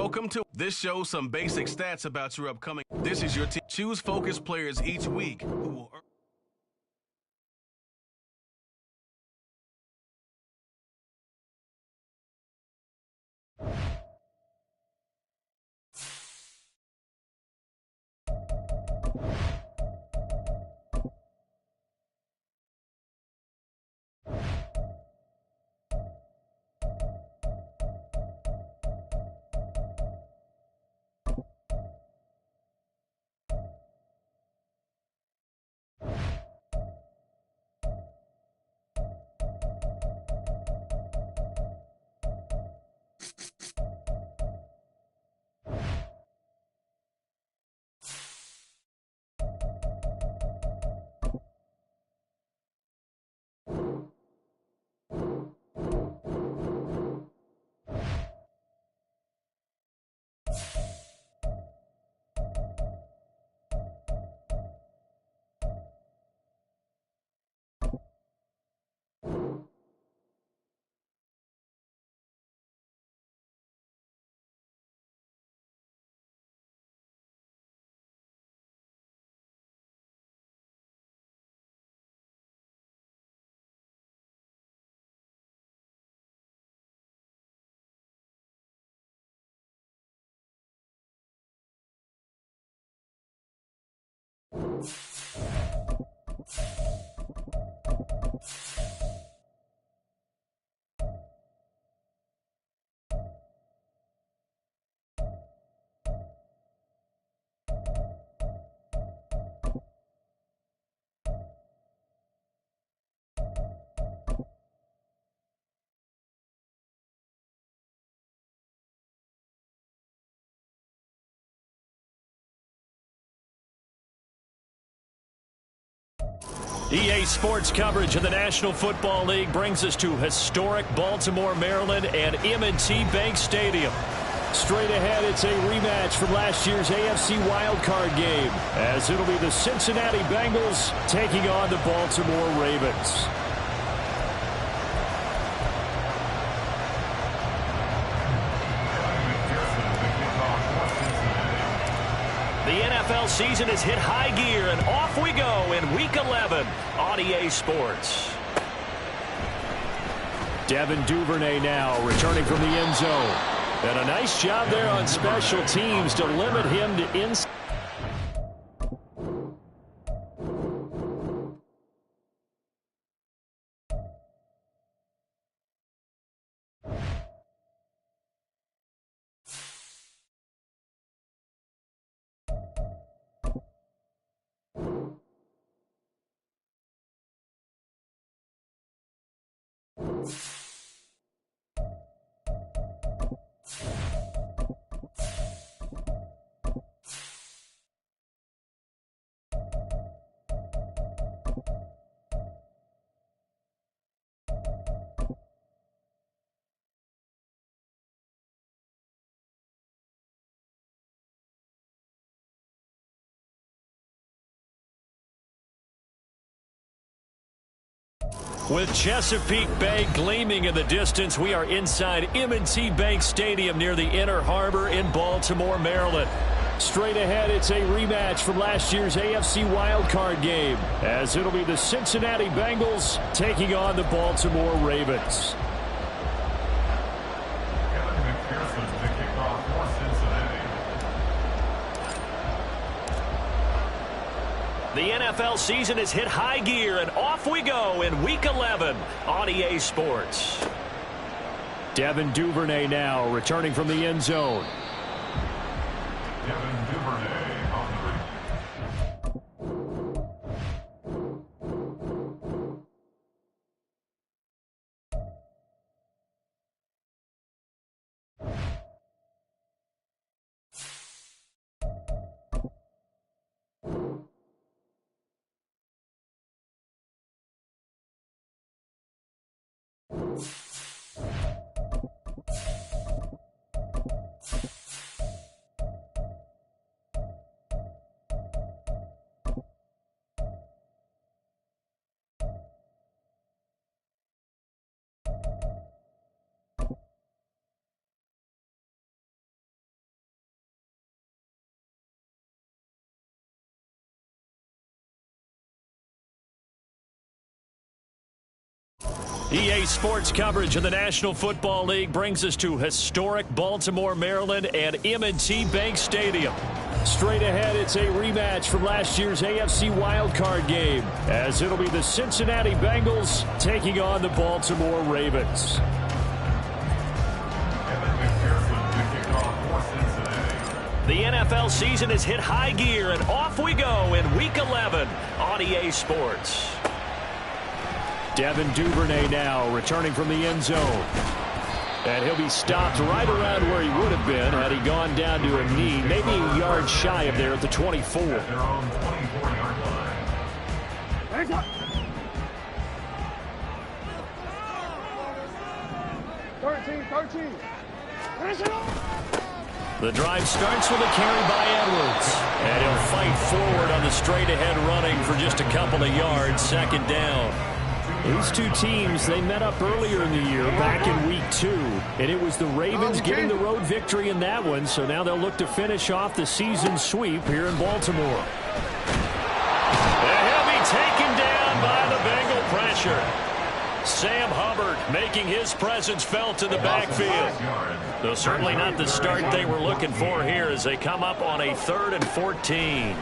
Welcome to this shows some basic stats about your upcoming. This is your team. Choose focus players each week who will earn. EA Sports coverage of the National Football League brings us to historic Baltimore, Maryland, and M&T Bank Stadium. Straight ahead, it's a rematch from last year's AFC wildcard game, as it'll be the Cincinnati Bengals taking on the Baltimore Ravens. The NFL season has hit high gear, and off we go in Week 11 on EA Sports. Devin Duvernay now returning from the end zone. And a nice job there on special teams to limit him to inside. With Chesapeake Bay gleaming in the distance, we are inside M&T Bank Stadium near the Inner Harbor in Baltimore, Maryland. Straight ahead, it's a rematch from last year's AFC wildcard game, as it'll be the Cincinnati Bengals taking on the Baltimore Ravens. The NFL season has hit high gear, and off we go in Week 11 on EA Sports. Devin Duvernay now returning from the end zone. Devin Duvernay on the return. EA Sports coverage of the National Football League brings us to historic Baltimore, Maryland and M&T Bank Stadium. Straight ahead, it's a rematch from last year's AFC wildcard game, as it'll be the Cincinnati Bengals taking on the Baltimore Ravens. The NFL season has hit high gear, and off we go in Week 11 on EA Sports. Devin Duvernay now returning from the end zone. And he'll be stopped right around where he would have been had he gone down to a knee, maybe a yard shy of there at the 24. Their own 24-yard line. 13. The drive starts with a carry by Edwards. And he'll fight forward on the straight-ahead running for just a couple of yards, second down. These two teams, they met up earlier in the year, back in Week 2, and it was the Ravens getting the road victory in that one, so now they'll look to finish off the season sweep here in Baltimore. And he'll be taken down by the Bengal pressure. Sam Hubbard making his presence felt in the backfield. Though certainly not the start they were looking for here as they come up on a 3rd and 14.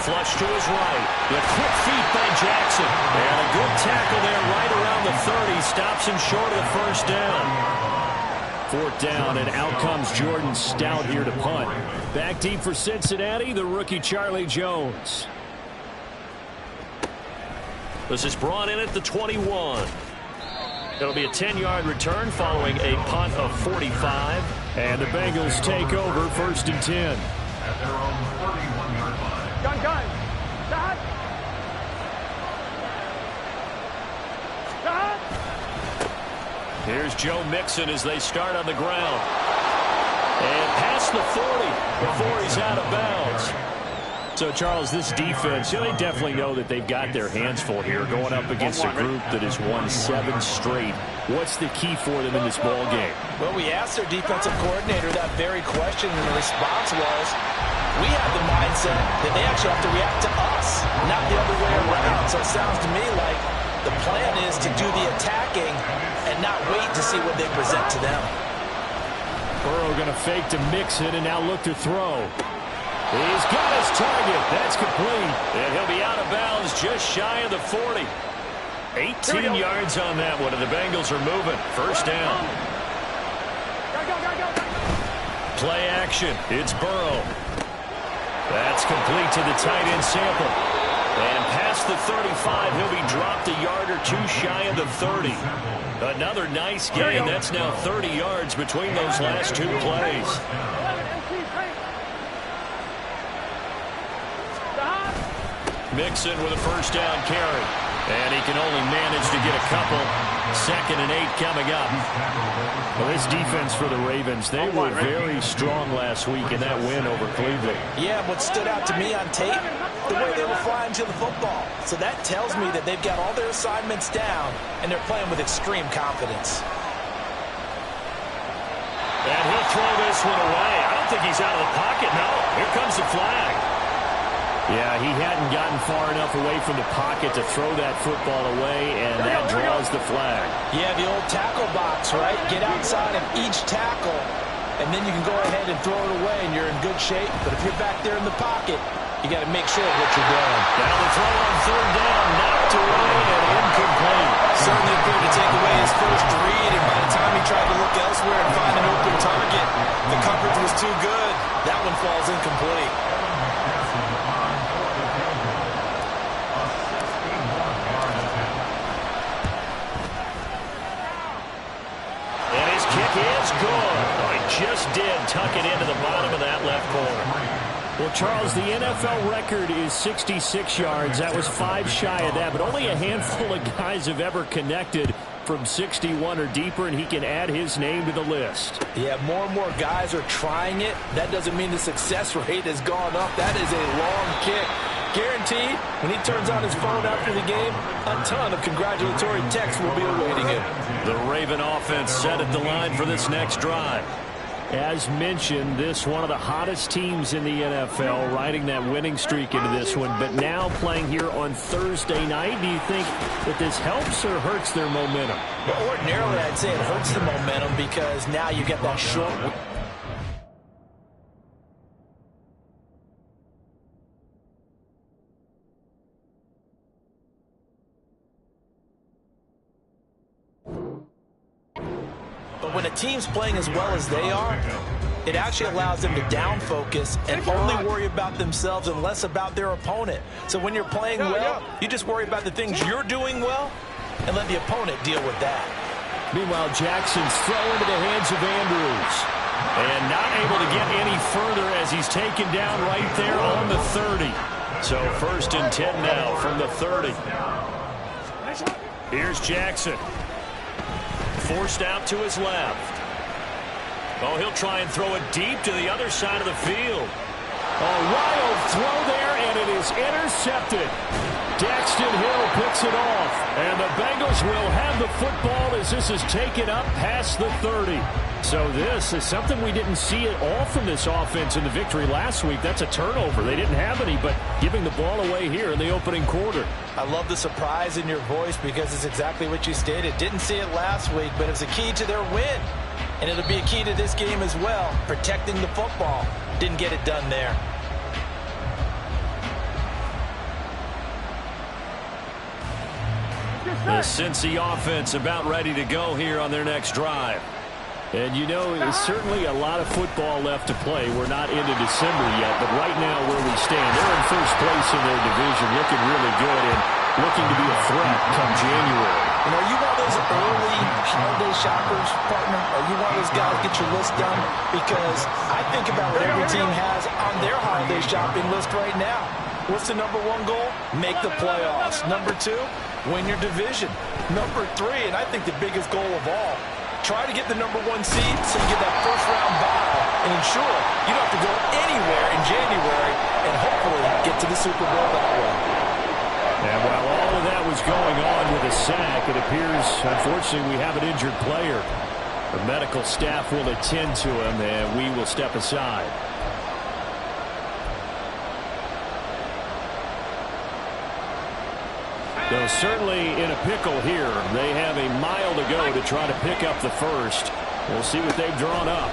Flush to his right. The quick feet by Jackson. And a good tackle there right around the 30. Stops him short of the first down. 4th down, and out comes Jordan Stout here to punt. Back deep for Cincinnati, the rookie Charlie Jones. This is brought in at the 21. It'll be a 10-yard return following a punt of 45. And the Bengals take over 1st and 10. At their own 31-yard line. Gun. Shot. Here's Joe Mixon as they start on the ground. And past the 40 before he's out of bounds. So, Charles, this defense, they definitely know that they've got their hands full here going up against a group that has won 7 straight. What's the key for them in this ball game? Well, we asked their defensive coordinator that very question, and the response was, we have the mindset that they actually have to react to us, not the other way around. So it sounds to me like the plan is to do the attacking and not wait to see what they present to them. Burrow going to fake to Mixon and now look to throw. He's got his target. That's complete. And he'll be out of bounds just shy of the 40. 18 yards on that one, and the Bengals are moving. First down. Play action. It's Burrow. That's complete to the tight end Sample. And past the 35, he'll be dropped a yard or two shy of the 30. Another nice gain. That's now 30 yards between those last two plays. Mixon with a first down carry. And he can only manage to get a couple. 2nd and 8 coming up. Well, this defense for the Ravens, they were very strong last week in that win over Cleveland. Yeah, what stood out to me on tape, the way they were flying to the football. So that tells me that they've got all their assignments down, and they're playing with extreme confidence. And he'll throw this one away. I don't think he's out of the pocket. No, here comes the flag. Yeah, he hadn't gotten far enough away from the pocket to throw that football away, and that draws the flag. Yeah, the old tackle box, right? Get outside of each tackle, and then you can go ahead and throw it away, and you're in good shape. But if you're back there in the pocket, you got to make sure of what you're doing. Now the throw on 3rd down, knocked away and incomplete. Certainly appeared to take away his first read, and by the time he tried to look elsewhere and find an open target, the coverage was too good. That one falls incomplete. It's good. He just did tuck it into the bottom of that left corner. Well, Charles, the NFL record is 66 yards. That was 5 shy of that, but only a handful of guys have ever connected from 61 or deeper, and he can add his name to the list. Yeah, more and more guys are trying it. That doesn't mean the success rate has gone up. That is a long kick. Guaranteed, when he turns on his phone after the game, a ton of congratulatory texts will be awaiting him. The Raven offense set at the line for this next drive. As mentioned, this one of the hottest teams in the NFL, riding that winning streak into this one, but now playing here on Thursday night. Do you think that this helps or hurts their momentum? Well, ordinarily, I'd say it hurts the momentum because now you get that short. But when a team's playing as well as they are, it actually allows them to down focus and only worry about themselves and less about their opponent. So when you're playing well, you just worry about the things you're doing well and let the opponent deal with that. Meanwhile, Jackson's throw into the hands of Andrews. And not able to get any further as he's taken down right there on the 30. So 1st and 10 now from the 30. Here's Jackson. Forced out to his left. Oh, he'll try and throw it deep to the other side of the field. A wild throw there, and it is intercepted. Daxton Hill picks it off, and the Bengals will have the football as this is taken up past the 30. So this is something we didn't see at all from this offense in the victory last week. That's a turnover. They didn't have any, but giving the ball away here in the opening quarter. I love the surprise in your voice because it's exactly what you stated. Didn't see it last week, but it's a key to their win. And it'll be a key to this game as well, protecting the football. Didn't get it done there. The Cincy offense about ready to go here on their next drive. And you know, there's certainly a lot of football left to play. We're not into December yet, but right now where we stand, they're in first place in their division, looking really good and looking to be a threat come January. And are you one of those early holiday shoppers, partner? Are you one of those guys get your list done? Because I think about what every team has on their holiday shopping list right now. What's the #1 goal? Make the playoffs. #2, win your division. #3, and I think the biggest goal of all, try to get the #1 seed so you get that first-round bye and ensure you don't have to go anywhere in January and hopefully get to the Super Bowl that way. And while all of that was going on with a sack, it appears, unfortunately, we have an injured player. The medical staff will attend to him, and we will step aside. Though certainly in a pickle here. They have a mile to go to try to pick up the first. We'll see what they've drawn up.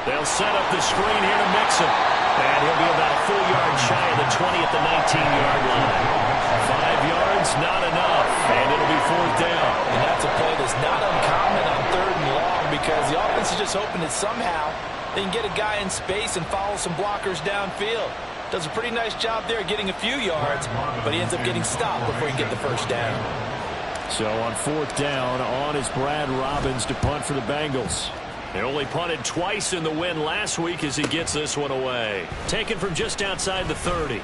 They'll set up the screen here to mix him. And he'll be about a full yard shy of the 20 at the 19-yard line. 5 yards, not enough. And it'll be 4th down. And that's a play that's not uncommon on 3rd and long because the offense is just hoping that somehow they can get a guy in space and follow some blockers downfield. Does a pretty nice job there getting a few yards, but he ends up getting stopped before he can get the first down. So on 4th down, on is Brad Robbins to punt for the Bengals. They only punted twice in the win last week as he gets this one away. Taken from just outside the 30.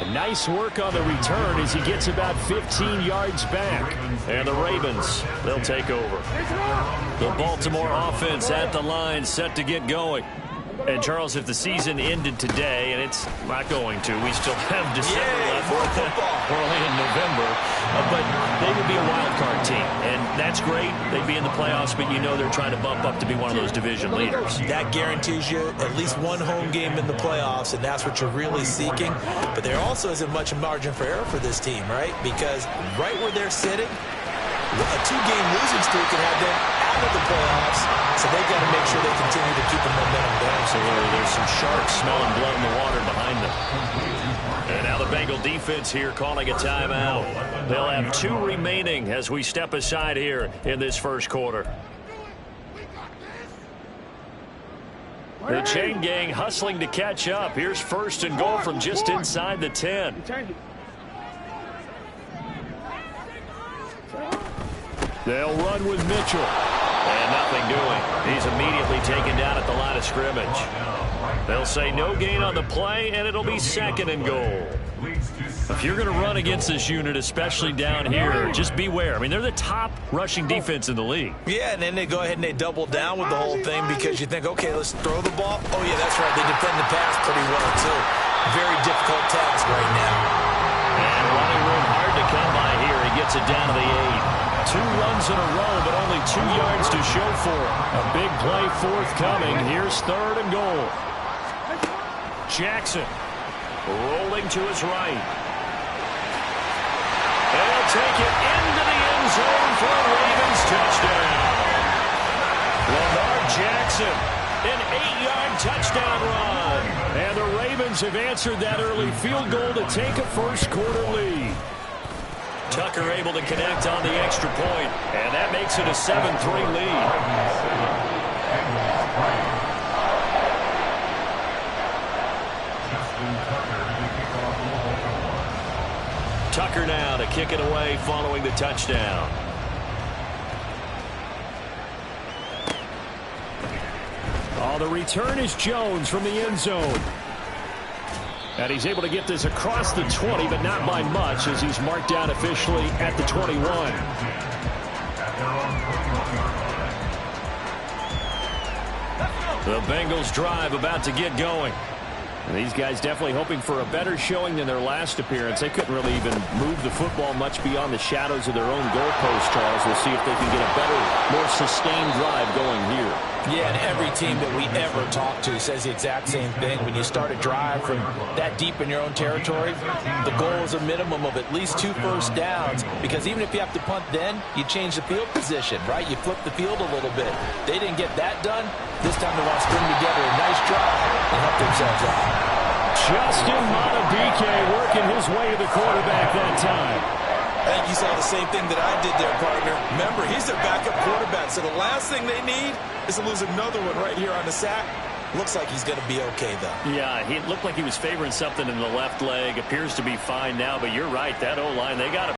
And nice work on the return as he gets about 15 yards back. And the Ravens, they'll take over. The Baltimore offense at the line, set to get going. And, Charles, if the season ended today, and it's not going to, we still have December left. We're only in November. But they would be a wild card team, and that's great. They'd be in the playoffs, but you know they're trying to bump up to be one of those division leaders. That guarantees you at least one home game in the playoffs, and that's what you're really seeking. But there also isn't much margin for error for this team, right? Because right where they're sitting, a 2-game losing streak can have them out of the playoffs, so they've got to make sure they continue to keep the momentum going. Absolutely. There's some sharks smelling blood in the water behind them. And now the Bengal defense here calling a timeout. They'll have 2 remaining as we step aside here in this first quarter. The chain gang hustling to catch up. Here's 1st and goal from just inside the 10. They'll run with Mitchell. And nothing doing. He's immediately taken down at the line of scrimmage. They'll say no gain on the play, and it'll be 2nd and goal. If you're going to run against this unit, especially down here, just beware. I mean, they're the top rushing defense in the league. Yeah, and then they go ahead and they double down with the whole thing because you think, okay, let's throw the ball. Oh, yeah, that's right. They defend the pass pretty well, too. Very difficult task right now. And running room hard to come by here runs in a row, but only 2 yards to show for it. A big play forthcoming. Here's 3rd and goal. Jackson rolling to his right. And he'll take it into the end zone for a Ravens touchdown. Lamar Jackson, an 8-yard touchdown run. And the Ravens have answered that early field goal to take a first-quarter lead. Tucker able to connect on the extra point, and that makes it a 7-3 lead. Tucker now to kick it away following the touchdown. Oh, the return is Jones from the end zone. And he's able to get this across the 20, but not by much, as he's marked down officially at the 21. The Bengals drive about to get going. And these guys definitely hoping for a better showing than their last appearance. They couldn't really even move the football much beyond the shadows of their own goalpost, Charles. We'll see if they can get a better, more sustained drive going here. Yeah, and every team that we ever talk to says the exact same thing. When you start a drive from that deep in your own territory, the goal is a minimum of at least 2 first downs, because even if you have to punt then, you change the field position, right? You flip the field a little bit. They didn't get that done. This time they want to string together a nice drive and help themselves out. Justin Madubuike working his way to the quarterback that time. I think you saw the same thing that I did there, partner. Remember, he's their backup quarterback, so the last thing they need is to lose another one right here on the sack. Looks like he's going to be okay, though. Yeah, he looked like he was favoring something in the left leg. Appears to be fine now, but you're right. That O-line, they got to